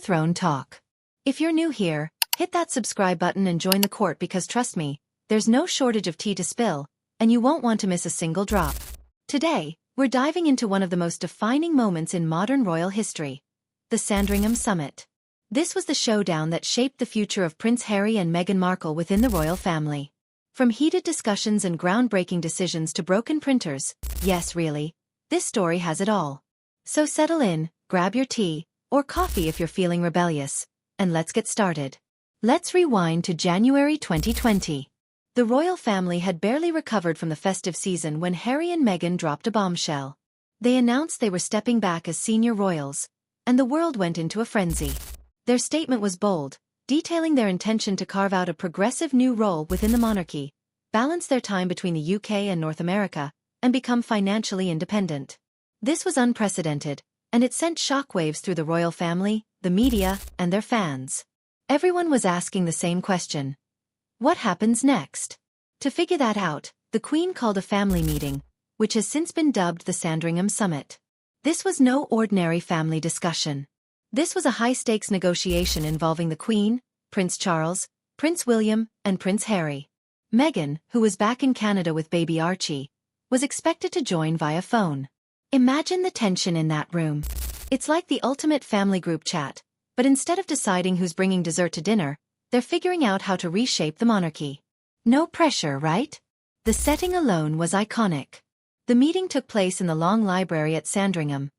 Throne Talk. If you're new here, hit that subscribe button and join the court because trust me, there's no shortage of tea to spill, and you won't want to miss a single drop. Today, we're diving into one of the most defining moments in modern royal history, the Sandringham Summit. This was the showdown that shaped the future of Prince Harry and Meghan Markle within the royal family. From heated discussions and groundbreaking decisions to broken printers, yes really, this story has it all. So settle in, grab your tea, or coffee if you're feeling rebellious, and let's get started. Let's rewind to January 2020. The royal family had barely recovered from the festive season when Harry and Meghan dropped a bombshell. They announced they were stepping back as senior royals, and the world went into a frenzy. Their statement was bold, detailing their intention to carve out a progressive new role within the monarchy, balance their time between the UK and North America, and become financially independent. This was unprecedented, and it sent shockwaves through the royal family, the media, and their fans. Everyone was asking the same question. What happens next? To figure that out, the Queen called a family meeting, which has since been dubbed the Sandringham Summit. This was no ordinary family discussion. This was a high-stakes negotiation involving the Queen, Prince Charles, Prince William, and Prince Harry. Meghan, who was back in Canada with baby Archie, was expected to join via phone. Imagine the tension in that room. It's like the ultimate family group chat, but instead of deciding who's bringing dessert to dinner, they're figuring out how to reshape the monarchy. No pressure, right? The setting alone was iconic. The meeting took place in the long library at Sandringham,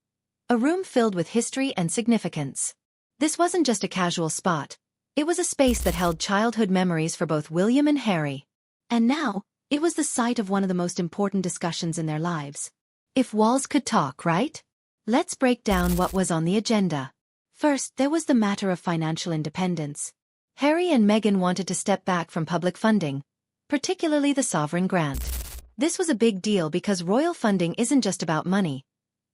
a room filled with history and significance. This wasn't just a casual spot, it was a space that held childhood memories for both William and Harry. And now, it was the site of one of the most important discussions in their lives. If walls could talk, right? Let's break down what was on the agenda. First, there was the matter of financial independence. Harry and Meghan wanted to step back from public funding, particularly the sovereign grant. This was a big deal because royal funding isn't just about money.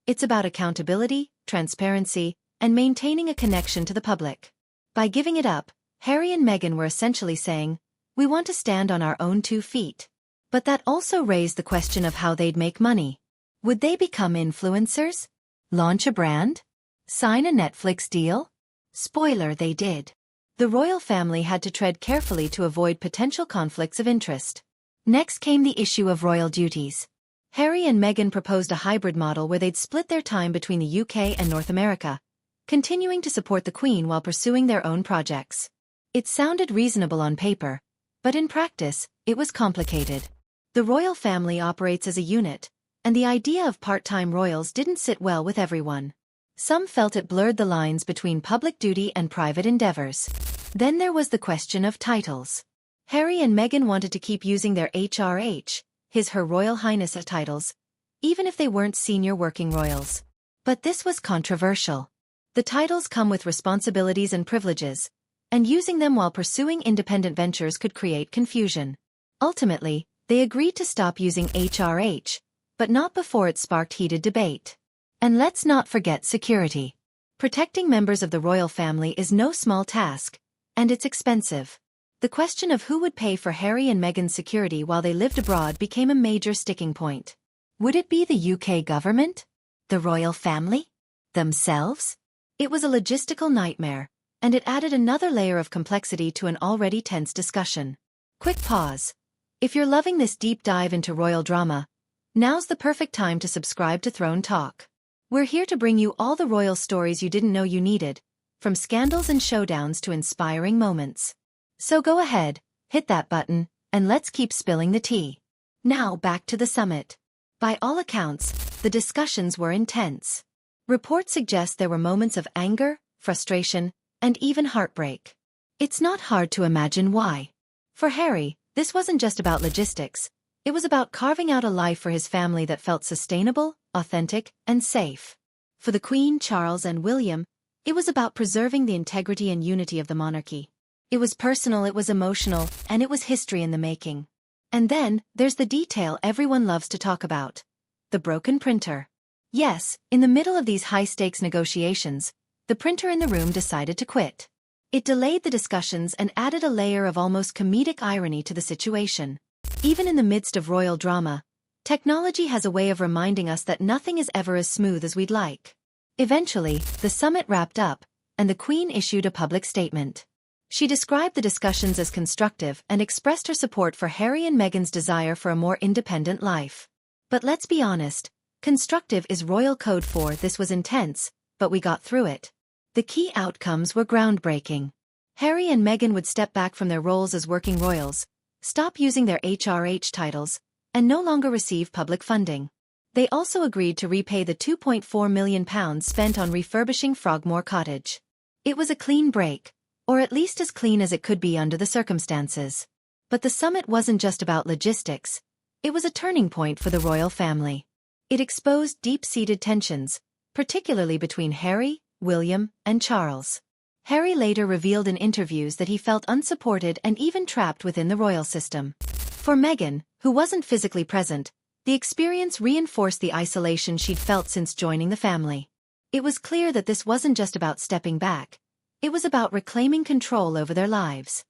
It's about accountability, transparency, and maintaining a connection to the public. By giving it up, Harry and Meghan were essentially saying, we want to stand on our own 2 feet. But that also raised the question of how they'd make money. Would they become influencers? Launch a brand? Sign a Netflix deal? Spoiler, they did. The royal family had to tread carefully to avoid potential conflicts of interest. Next came the issue of royal duties. Harry and Meghan proposed a hybrid model where they'd split their time between the UK and North America, continuing to support the Queen while pursuing their own projects. It sounded reasonable on paper, but in practice, it was complicated. The royal family operates as a unit, and the idea of part-time royals didn't sit well with everyone. Some felt it blurred the lines between public duty and private endeavors. Then there was the question of titles. Harry and Meghan wanted to keep using their HRH, Her Royal Highness titles, even if they weren't senior working royals. But this was controversial. The titles come with responsibilities and privileges, and using them while pursuing independent ventures could create confusion. Ultimately, they agreed to stop using HRH, but not before it sparked heated debate. And let's not forget security. Protecting members of the royal family is no small task, and it's expensive. The question of who would pay for Harry and Meghan's security while they lived abroad became a major sticking point. Would it be the UK government? The royal family? Themselves? It was a logistical nightmare, and it added another layer of complexity to an already tense discussion. Quick pause. If you're loving this deep dive into royal drama, now's the perfect time to subscribe to Throne Talk. We're here to bring you all the royal stories you didn't know you needed, from scandals and showdowns to inspiring moments. So go ahead, hit that button, and let's keep spilling the tea. Now back to the summit. By all accounts, the discussions were intense. Reports suggest there were moments of anger, frustration, and even heartbreak. It's not hard to imagine why. For Harry, this wasn't just about logistics. It was about carving out a life for his family that felt sustainable, authentic, and safe. For the Queen, Charles, and William, it was about preserving the integrity and unity of the monarchy. It was personal, it was emotional, and it was history in the making. And then, there's the detail everyone loves to talk about. The broken printer. Yes, in the middle of these high-stakes negotiations, the printer in the room decided to quit. It delayed the discussions and added a layer of almost comedic irony to the situation. Even in the midst of royal drama, technology has a way of reminding us that nothing is ever as smooth as we'd like. Eventually, the summit wrapped up, and the Queen issued a public statement. She described the discussions as constructive and expressed her support for Harry and Meghan's desire for a more independent life. But let's be honest, constructive is royal code for this was intense, but we got through it. The key outcomes were groundbreaking. Harry and Meghan would step back from their roles as working royals, stop using their HRH titles, and no longer receive public funding. They also agreed to repay the £2.4 million spent on refurbishing Frogmore Cottage. It was a clean break, or at least as clean as it could be under the circumstances. But the summit wasn't just about logistics. It was a turning point for the royal family. It exposed deep-seated tensions, particularly between Harry, William, and Charles. Harry later revealed in interviews that he felt unsupported and even trapped within the royal system. For Meghan, who wasn't physically present, the experience reinforced the isolation she'd felt since joining the family. It was clear that this wasn't just about stepping back. It was about reclaiming control over their lives.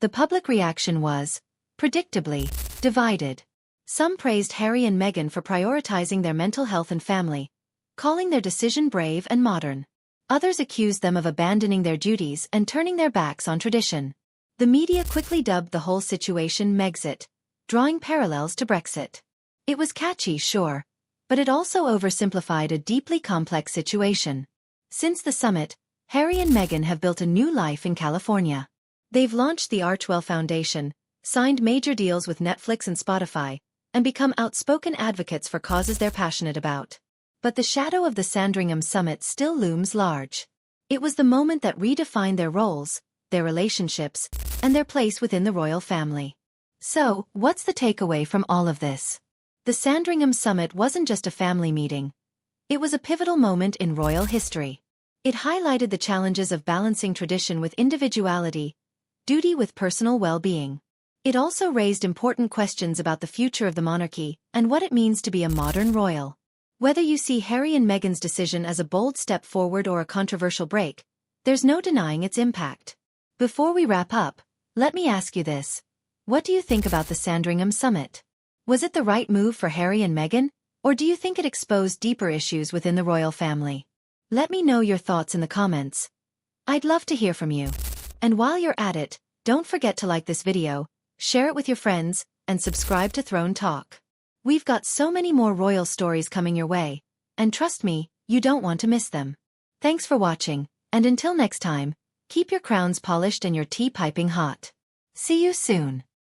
The public reaction was, predictably, divided. Some praised Harry and Meghan for prioritizing their mental health and family, calling their decision brave and modern. Others accused them of abandoning their duties and turning their backs on tradition. The media quickly dubbed the whole situation Megxit, drawing parallels to Brexit. It was catchy, sure, but it also oversimplified a deeply complex situation. Since the summit, Harry and Meghan have built a new life in California. They've launched the Archwell Foundation, signed major deals with Netflix and Spotify, and become outspoken advocates for causes they're passionate about. But the shadow of the Sandringham summit still looms large. It was the moment that redefined their roles, their relationships, and their place within the royal family. So, what's the takeaway from all of this? The Sandringham summit wasn't just a family meeting. It was a pivotal moment in royal history. It highlighted the challenges of balancing tradition with individuality, duty with personal well-being. It also raised important questions about the future of the monarchy and what it means to be a modern royal. Whether you see Harry and Meghan's decision as a bold step forward or a controversial break, there's no denying its impact. Before we wrap up, let me ask you this. What do you think about the Sandringham summit? Was it the right move for Harry and Meghan, or do you think it exposed deeper issues within the royal family? Let me know your thoughts in the comments. I'd love to hear from you. And while you're at it, don't forget to like this video, share it with your friends, and subscribe to Throne Talk. We've got so many more royal stories coming your way, and trust me, you don't want to miss them. Thanks for watching, and until next time, keep your crowns polished and your tea piping hot. See you soon.